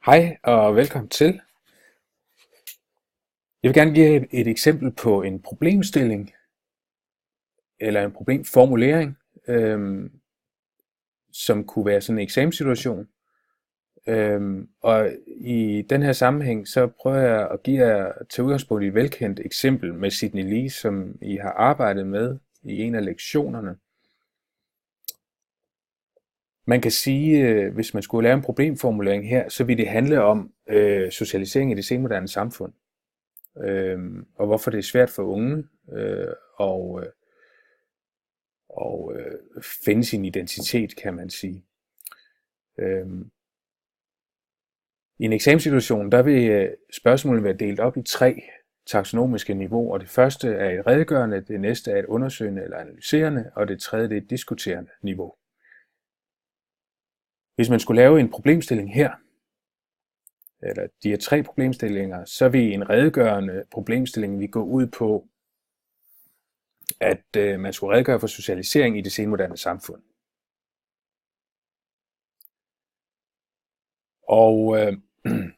Hej og velkommen til. Jeg vil gerne give et eksempel på en problemstilling eller en problemformulering, som kunne være sådan en eksamenssituation. Og i den her sammenhæng, så prøver jeg at give jer til udgangspunkt i et velkendt eksempel med Sidney Lee, som I har arbejdet med i en af lektionerne. Man kan sige, hvis man skulle lave en problemformulering her, så vil det handle om socialisering i det senmoderne samfund. Og hvorfor det er svært for unge og finde sin identitet, kan man sige. I en eksamenssituation, der vil spørgsmålet være delt op i 3 taksonomiske niveauer. Det første er et redegørende, det næste er et undersøgende eller analyserende, og det tredje det er et diskuterende niveau. Hvis man skulle lave en problemstilling her, eller de her 3 problemstillinger, så vil en redegørende problemstilling vi gå ud på, at man skulle redegøre for socialisering i det senmoderne samfund. Og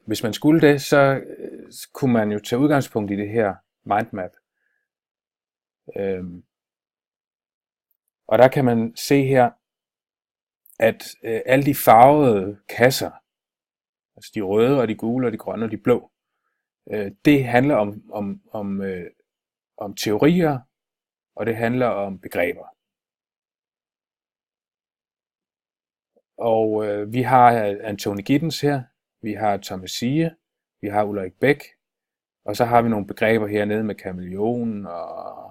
hvis man skulle det, så kunne man jo tage udgangspunkt i det her mindmap. Og der kan man se her, at alle de farvede kasser, altså de røde og de gule og de grønne og de blå, det handler om teorier, og det handler om begreber. Og vi har Anthony Giddens her, vi har Thomas Siehe, vi har Ulrik Beck, og så har vi nogle begreber hernede med kameleon og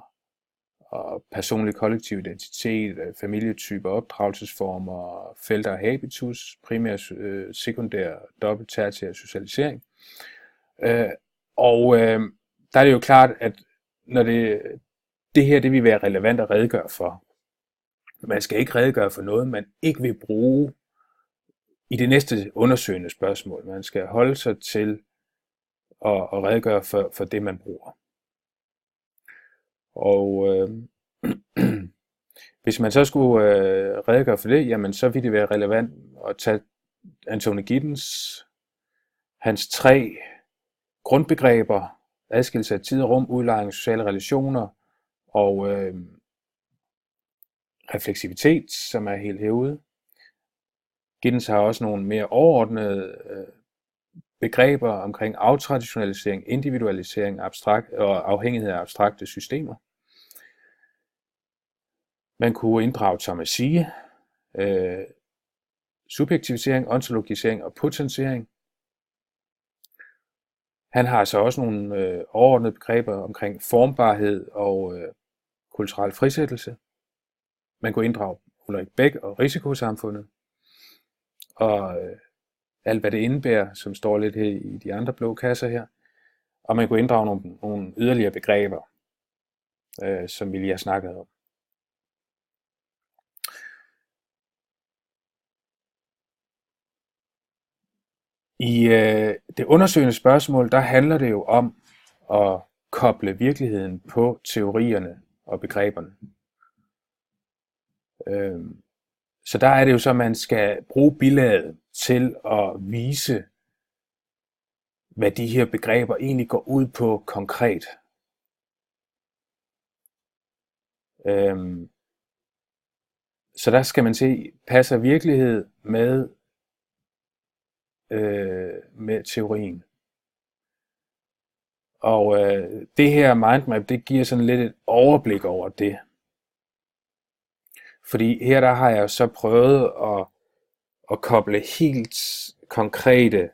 personlig kollektiv identitet, familietyper, opdragelsesformer, felter og habitus, primær, sekundær, dobbelt, tertiær socialisering. Og der er det jo klart, at når det her det vil være relevant at redegøre for. Man skal ikke redegøre for noget, man ikke vil bruge i det næste undersøgende spørgsmål. Man skal holde sig til at redegøre for det, man bruger. Og hvis man så skulle redegøre for det, jamen så vil det være relevant at tage Anthony Giddens, hans 3 grundbegreber, adskillelse af tid og rum, udlejring af sociale relationer og refleksivitet, som er helt herude. Giddens har også nogle mere overordnede begreber omkring aftraditionalisering, individualisering og afhængighed af abstrakte systemer. Man kunne inddrage Thomas Siehe, subjektivisering, ontologisering og potentiering. Han har så også nogle overordnede begreber omkring formbarhed og kulturel frisættelse. Man kunne inddrage Ulrik Beck og risikosamfundet, og alt hvad det indebærer, som står lidt her i de andre blå kasser her. Og man kunne inddrage nogle yderligere begreber, som vi lige har snakket om. I det undersøgende spørgsmål, der handler det jo om at koble virkeligheden på teorierne og begreberne. Så der er det jo så, at man skal bruge billedet til at vise, hvad de her begreber egentlig går ud på konkret. Så der skal man se, passer virkelighed med teorien. Og det her mindmap, det giver sådan lidt et overblik over det. Fordi her der har jeg så prøvet at koble helt konkrete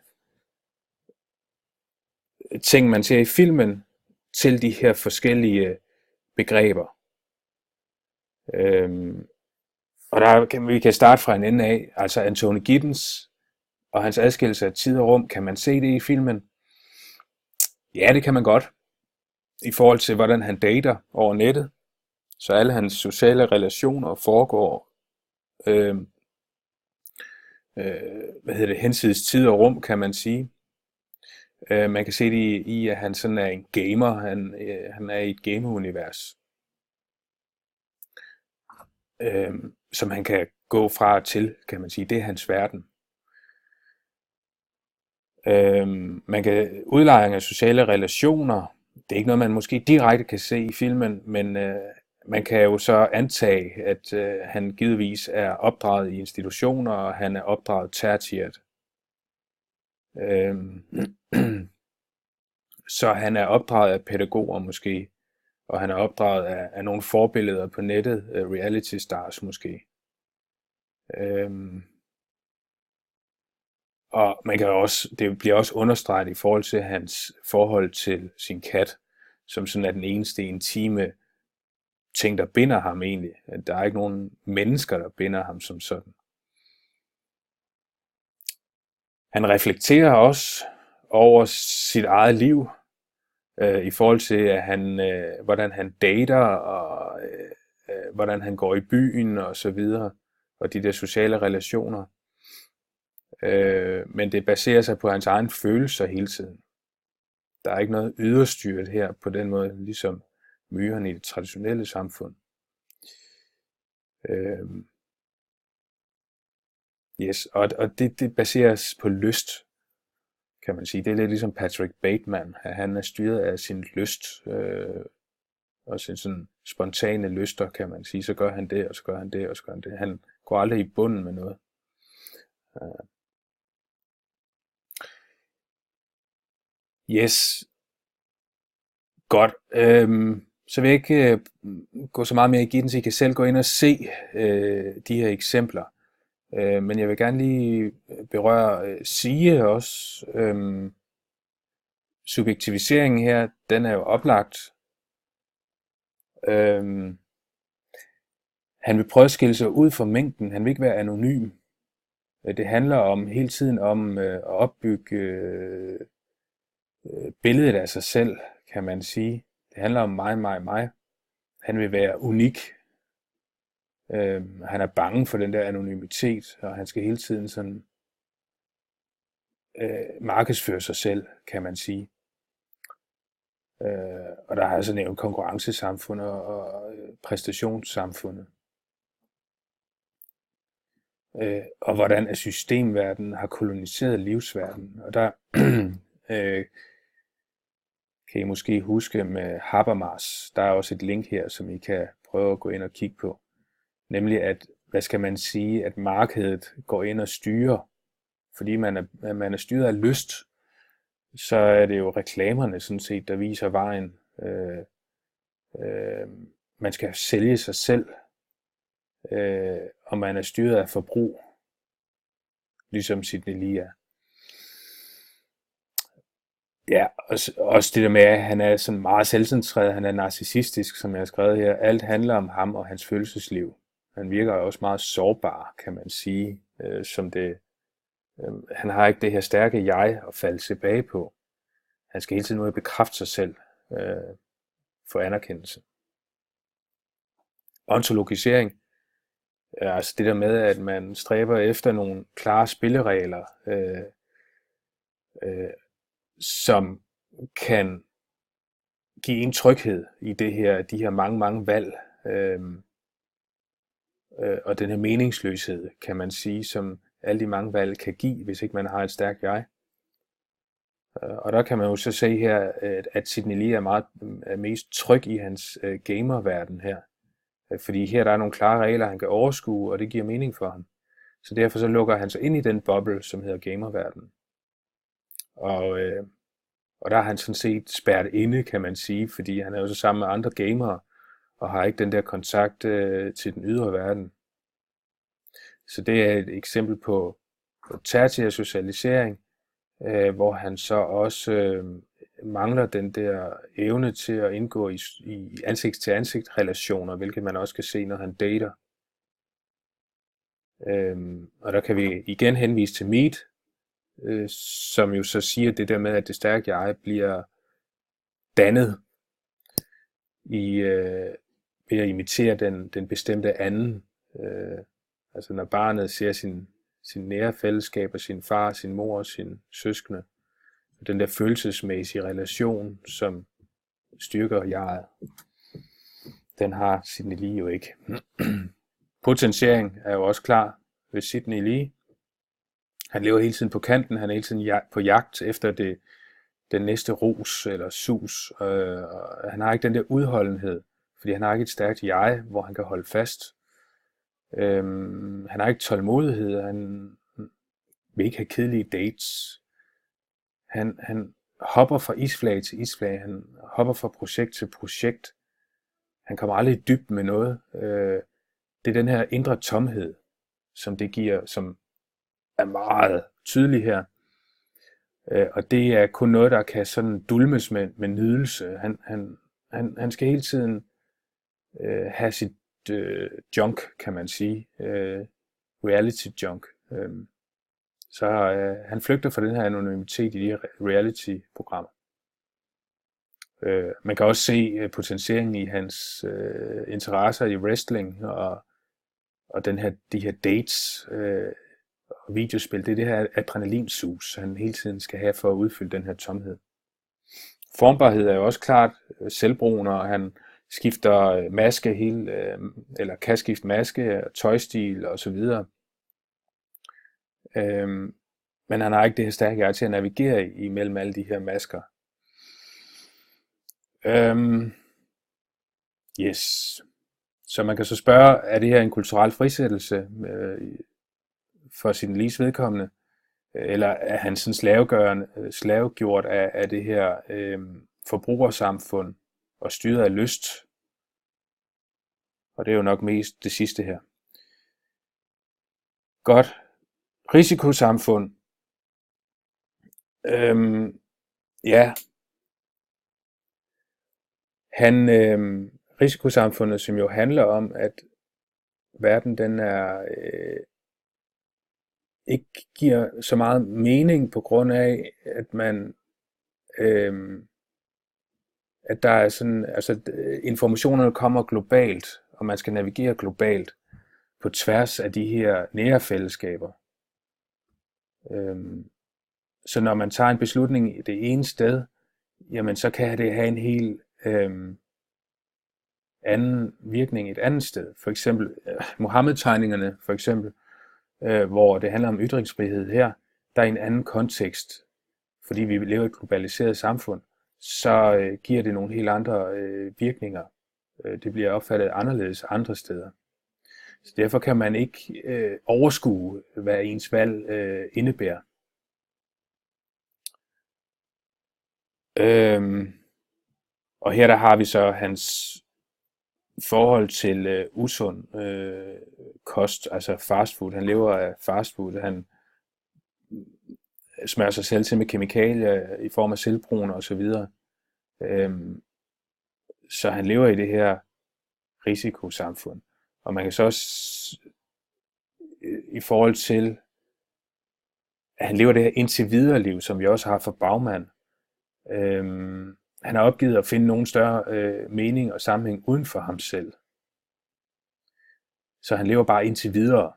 ting, man ser i filmen, til de her forskellige begreber. Og vi kan starte fra en ende af. Altså Anthony Giddens og hans adskillelse af tid og rum, kan man se det i filmen? Ja, det kan man godt. I forhold til, hvordan han dater over nettet. Så alle hans sociale relationer foregår hensides tid og rum, kan man sige. Man kan se det i, at han sådan er en gamer. Han er i et gameunivers, som han kan gå fra og til, kan man sige. Det er hans verden. Man kan udlejring af sociale relationer. Det er ikke noget, man måske direkte kan se i filmen, men man kan jo så antage, at han givetvis er opdraget i institutioner, og han er opdraget tertiært. Så han er opdraget af pædagoger måske, og han er opdraget af nogle forbilleder på nettet, reality stars måske. Og man kan også, det bliver også understreget i forhold til hans forhold til sin kat, som sådan er den eneste intime ting, der binder ham egentlig. At der er ikke nogen mennesker, der binder ham som sådan. Han reflekterer også over sit eget liv, i forhold til, at hvordan han dater, og hvordan han går i byen, og så videre, og de der sociale relationer. Men det baserer sig på hans egen følelser hele tiden. Der er ikke noget yderstyret her på den måde, ligesom myrerne i det traditionelle samfund. Yes, og det baseres på lyst, kan man sige. Det er lidt ligesom Patrick Bateman, at han er styret af sin lyst, og sin sådan spontane lyster, kan man sige. Så gør han det, og så gør han det, og så gør han det. Han går aldrig i bunden med noget. Yes. Godt. Så vil jeg ikke gå så meget mere i den, så I kan selv gå ind og se de her eksempler. Men jeg vil gerne lige berøre Sige også. Subjektiviseringen her, den er jo oplagt. Han vil prøve at skille sig ud fra mængden. Han vil ikke være anonym. Det handler om hele tiden om at opbygge billedet af sig selv, kan man sige. Det handler om mig. Han vil være unik. Han er bange for den der anonymitet, og han skal hele tiden sådan markedsføre sig selv, kan man sige. Og der har altså nævnt konkurrencesamfundet og præstationssamfundet. Og hvordan at systemverdenen har koloniseret livsverdenen. Og der kan I måske huske med Habermas, der er også et link her, som I kan prøve at gå ind og kigge på. Nemlig at, hvad skal man sige, at markedet går ind og styrer, fordi man er styret af lyst, så er det jo reklamerne sådan set, der viser vejen. Man skal sælge sig selv, og man er styret af forbrug, ligesom Sidney Lee er. Ja, også det der med, at han er sådan meget selvcentreret, han er narcissistisk, som jeg har skrevet her. Alt handler om ham og hans følelsesliv. Han virker også meget sårbar, kan man sige, som det. Han har ikke det her stærke jeg at falde tilbage på. Han skal hele tiden ud og bekræfte sig selv for anerkendelse. Ontologisering, altså det der med, at man stræber efter nogle klare spilleregler, som kan give en tryghed i de her mange valg, og den her meningsløshed, kan man sige, som alle de mange valg kan give, hvis ikke man har et stærkt jeg. Og der kan man jo så se her, at Sidney Lee er mest tryg i hans gamerverden her. Fordi her der er nogle klare regler, han kan overskue, og det giver mening for ham. Så derfor så lukker han sig ind i den boble, som hedder gamerverden. Og der er han sådan set spærret inde, kan man sige, fordi han er jo så sammen med andre gamere, og har ikke den der kontakt til den ydre verden. Så det er et eksempel på tertiær socialisering, hvor han så også mangler den der evne til at indgå i ansigt-til-ansigt relationer, hvilket man også kan se, når han dater. Og der kan vi igen henvise til Mead, som jo så siger det der med, at det stærke jeg bliver dannet ved at imitere den bestemte anden. Altså når barnet ser sin nære fællesskab af sin far, sin mor og sin søskende, den der følelsesmæssige relation, som styrker jeget, den har Sidney Lee jo ikke. Potentiering er jo også klar ved Sidney Lee. Han lever hele tiden på kanten, han er hele tiden på jagt efter den næste ros eller sus. Han har ikke den der udholdenhed, fordi han har ikke et stærkt jeg, hvor han kan holde fast. Han har ikke tålmodighed, han vil ikke have kedelige dates. Han hopper fra isflag til isflag, han hopper fra projekt til projekt. Han kommer aldrig i dybden med noget. Det er den her indre tomhed, som det giver, som er meget tydelig her. Og det er kun noget, der kan sådan dulmes med nydelse. Han skal hele tiden have sit junk, kan man sige. Reality junk. Så han flygter fra den her anonymitet i de reality-programmer. Man kan også se potentieringen i hans interesser i wrestling og de her dates og videospil. Det er det her adrenalinsus, han hele tiden skal have for at udfylde den her tomhed. Formbarhed er jo også klart selvbrugende, og han skifter maske eller kan skifte maske, tøjstil og så videre. Men han har ikke det her stærke jeg til at navigere imellem alle de her masker. Yes. Så man kan så spørge, er det her en kulturel frisættelse for sin liges vedkommende? Eller er han sådan slavegjort af det her forbrugersamfund og styret af lyst? Og det er jo nok mest det sidste her. Godt. Risikosamfund. Ja. Risikosamfundet, som jo handler om, at verden den er ikke giver så meget mening på grund af, at man at der er sådan, altså informationerne kommer globalt, og man skal navigere globalt på tværs af de her nære fællesskaber. Så når man tager en beslutning i det ene sted, jamen så kan det have en helt anden virkning et andet sted. For eksempel Mohammed-tegningerne, for eksempel, hvor det handler om ytringsfrihed her, der er en anden kontekst, fordi vi lever i et globaliseret samfund, så giver det nogle helt andre virkninger. Det bliver opfattet anderledes andre steder. Så derfor kan man ikke overskue, hvad ens valg indebærer. Og her der har vi så hans forhold til usund kost, altså fastfood. Han lever af fastfood. Han smører sig selv til med kemikalier i form af selvbruner og så videre. Så han lever i det her risikosamfund. Og man kan så også i forhold til, at han lever det her indtil videre liv, som vi også har for Bauman. Han har opgivet at finde nogen større mening og sammenhæng uden for ham selv. Så han lever bare indtil videre.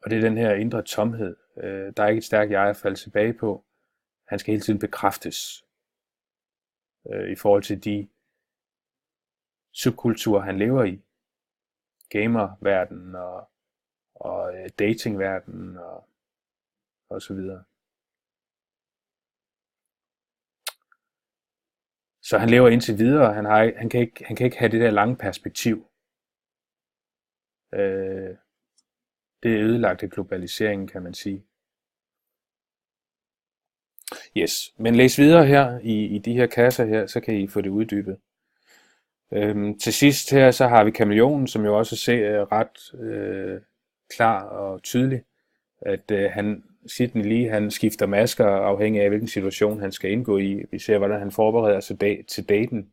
Og det er den her indre tomhed. Der er ikke et stærkt jeg at falde tilbage på. Han skal hele tiden bekræftes i forhold til de subkulturer, han lever i. Gamerverdenen og datingverdenen og så videre. Så han lever indtil videre, han kan ikke have det der lange perspektiv. Det er ødelagt af globaliseringen, kan man sige. Yes, men læs videre her i de her kasser her, så kan I få det uddybet. Til sidst her, så har vi kameleonen, som jo også ser ret klar og tydelig, at Sidney Lee, han skifter masker afhængig af, hvilken situation han skal indgå i. Vi ser, hvordan han forbereder sig til daten.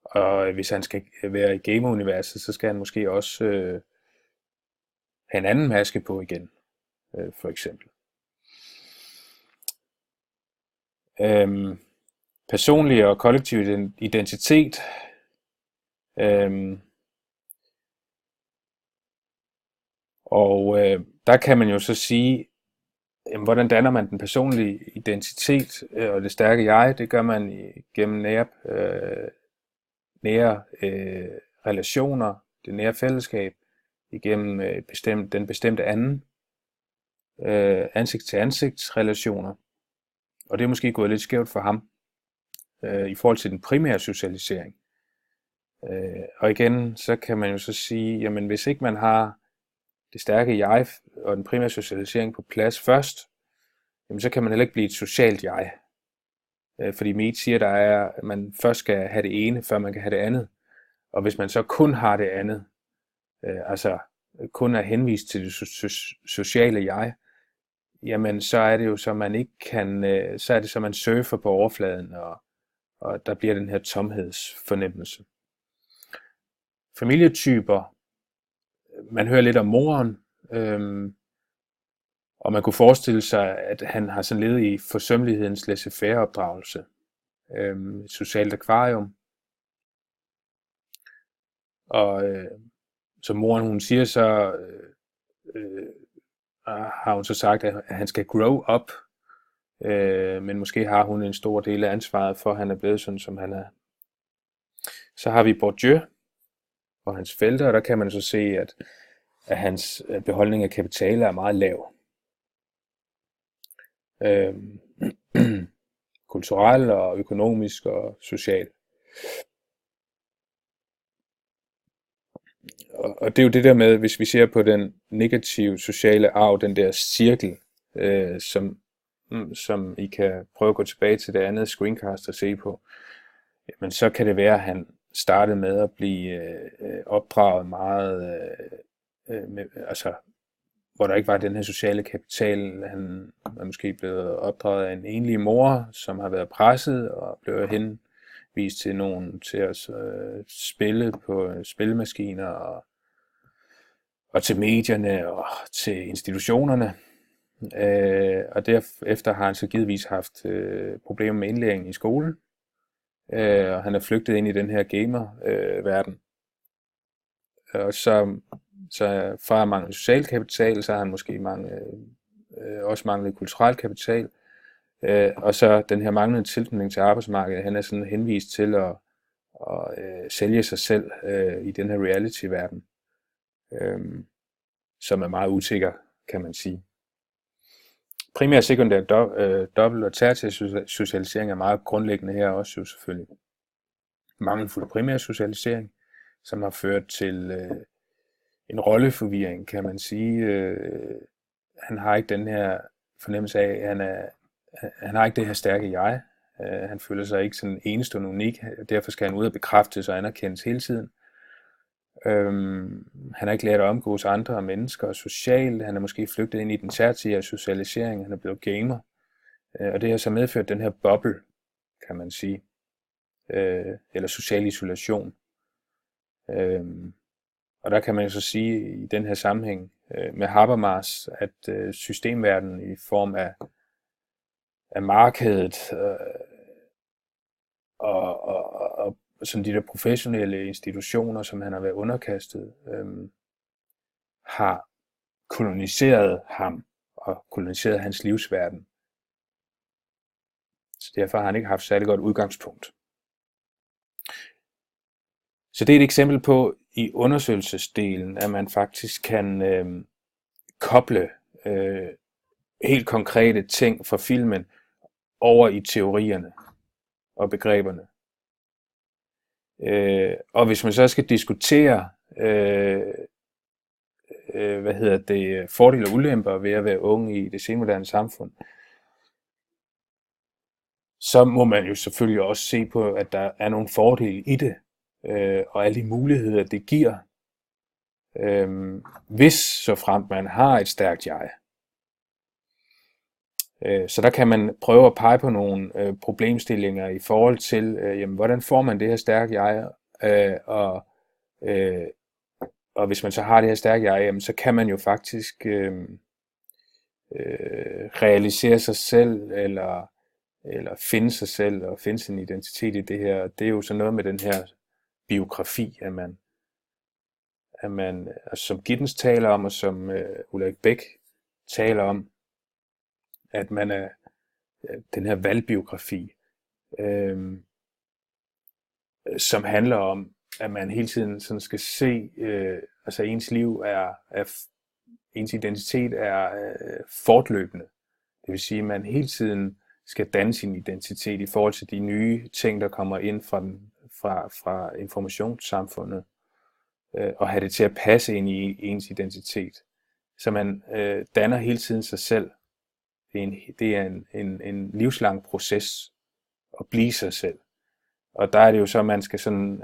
Og hvis han skal være i gamer-universet, så skal han måske også have en anden maske på igen, for eksempel. Personlig og kollektiv identitet. Og der kan man jo så sige, hvordan danner man den personlige identitet og det stærke jeg? Det gør man gennem nære relationer, det nære fællesskab, igennem den bestemte anden, ansigt til ansigt relationer. Og det er måske gået lidt skævt for ham i forhold til den primære socialisering. Og igen, så kan man jo så sige, jamen hvis ikke man har det stærke jeg og den primære socialisering på plads først, jamen så kan man heller ikke blive et socialt jeg. Fordi Mead siger, at man først skal have det ene, før man kan have det andet. Og hvis man så kun har det andet, altså kun er henvist til det sociale jeg, jamen så er det jo så man ikke kan, så er det så man surfer på overfladen, og der bliver den her tomhedsfornemmelse. Familietyper, man hører lidt om moren, og man kunne forestille sig, at han har sådan levet i forsømmelighedens laissez-faire opdragelse, et socialt akvarium. Og som moren hun siger, så har hun så sagt, at han skal grow up, men måske har hun en stor del af ansvaret for, at han er blevet sådan, som han er. Så har vi Bourdieu og hans felter, og der kan man så se, at hans beholdning af kapital er meget lav. Kulturel og økonomisk og social. Og det er jo det der med, hvis vi ser på den negative sociale arv, den der cirkel, som I kan prøve at gå tilbage til det andet screencast og se på, men så kan det være, at han startede med at blive opdraget meget, altså hvor der ikke var den her sociale kapital. Han er måske blevet opdraget af en enlig mor, som har været presset og blev henvist til nogen til at spille på spilmaskiner og til medierne og til institutionerne. Og derefter har han så givetvis haft problemer med indlæring i skolen. Og han er flygtet ind i den her gamer-verden. Og så fra at mangle social kapital, så har han måske også manglet kulturel kapital. Og så den her manglende tilknytning til arbejdsmarkedet, han er sådan henvist til at sælge sig selv i den her reality-verden, som er meget usikker, kan man sige. Primær, sekundær, dobbelt og tertiær socialisering er meget grundlæggende her også jo selvfølgelig. Mangelfuld primær socialisering, som har ført til en rolleforvirring, kan man sige. Han har ikke den her fornemmelse af, han har ikke det her stærke jeg. Han føler sig ikke sådan enestående unik, derfor skal han ud og bekræftes og anerkendes hele tiden. Han har ikke lært at omgås andre mennesker og socialt. Han er måske flygtet ind i den tertiære socialisering. Han er blevet gamer. Og det har så medført den her boble, kan man sige. Eller social isolation. Og der kan man jo så sige i den her sammenhæng med Habermas, at systemverdenen i form af markedet og sådan de der professionelle institutioner, som han har været underkastet, har koloniseret ham og koloniseret hans livsverden. Så derfor har han ikke haft særlig godt udgangspunkt. Så det er et eksempel på i undersøgelsesdelen, at man faktisk kan koble helt konkrete ting fra filmen over i teorierne og begreberne. Og hvis man så skal diskutere fordele og ulemper ved at være ung i det senmoderne samfund, så må man jo selvfølgelig også se på, at der er nogle fordele i det, og alle de muligheder, det giver, hvis så fremt man har et stærkt jeg. Så der kan man prøve at pege på nogle problemstillinger i forhold til, jamen, hvordan får man det her stærke jeg, og hvis man så har det her stærke jeg, jamen, så kan man jo faktisk realisere sig selv, eller finde sig selv, og finde sin identitet i det her. Det er jo så noget med den her biografi, at man som Giddens taler om, og som Ulrik Bech taler om, at man er den her valgbiografi, som handler om at man hele tiden sådan skal se, altså ens liv ens identitet er fortløbende. Det vil sige, at man hele tiden skal danne sin identitet i forhold til de nye ting, der kommer ind fra informationssamfundet, og have det til at passe ind i ens identitet. Så man danner hele tiden sig selv. Det er en livslang proces at blive sig selv. Og der er det jo så, at man skal sådan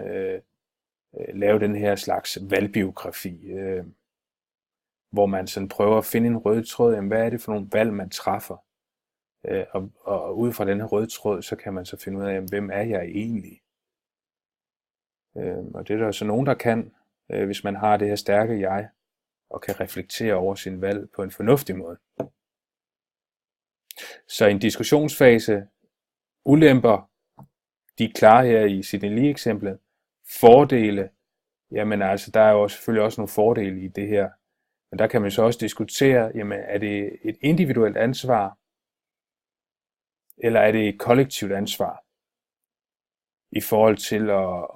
lave den her slags valgbiografi, hvor man sådan prøver at finde en rød tråd. Jamen, hvad er det for nogle valg, man træffer? Og ud fra den her røde tråd, så kan man så finde ud af, jamen, hvem er jeg egentlig? Og det er der så nogen, der kan, hvis man har det her stærke jeg, og kan reflektere over sin valg på en fornuftig måde. Så en diskussionsfase, ulemper, de er klare her i Sidney-Lee-eksemplet. Fordele, jamen altså, der er jo selvfølgelig også nogle fordele i det her. Men der kan man så også diskutere, jamen er det et individuelt ansvar, eller er det et kollektivt ansvar, i forhold til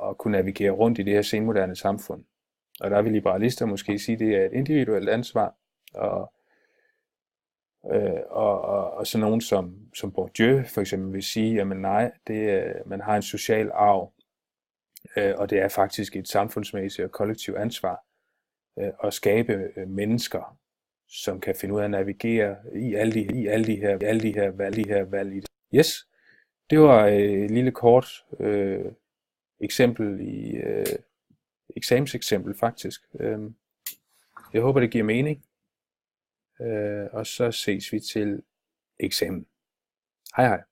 at kunne navigere rundt i det her senmoderne samfund. Og der vil liberalister måske sige, at det er et individuelt ansvar, og så nogen som Bourdieu for eksempel vil sige, jamen nej, man har en social arv, og det er faktisk et samfundsmæssigt og kollektivt ansvar at skabe mennesker, som kan finde ud af at navigere i alle de her valg. Yes, det var et lille kort eksempel i eksamenseksempel faktisk. Jeg håber, det giver mening. Og så ses vi til eksamen. Hej hej.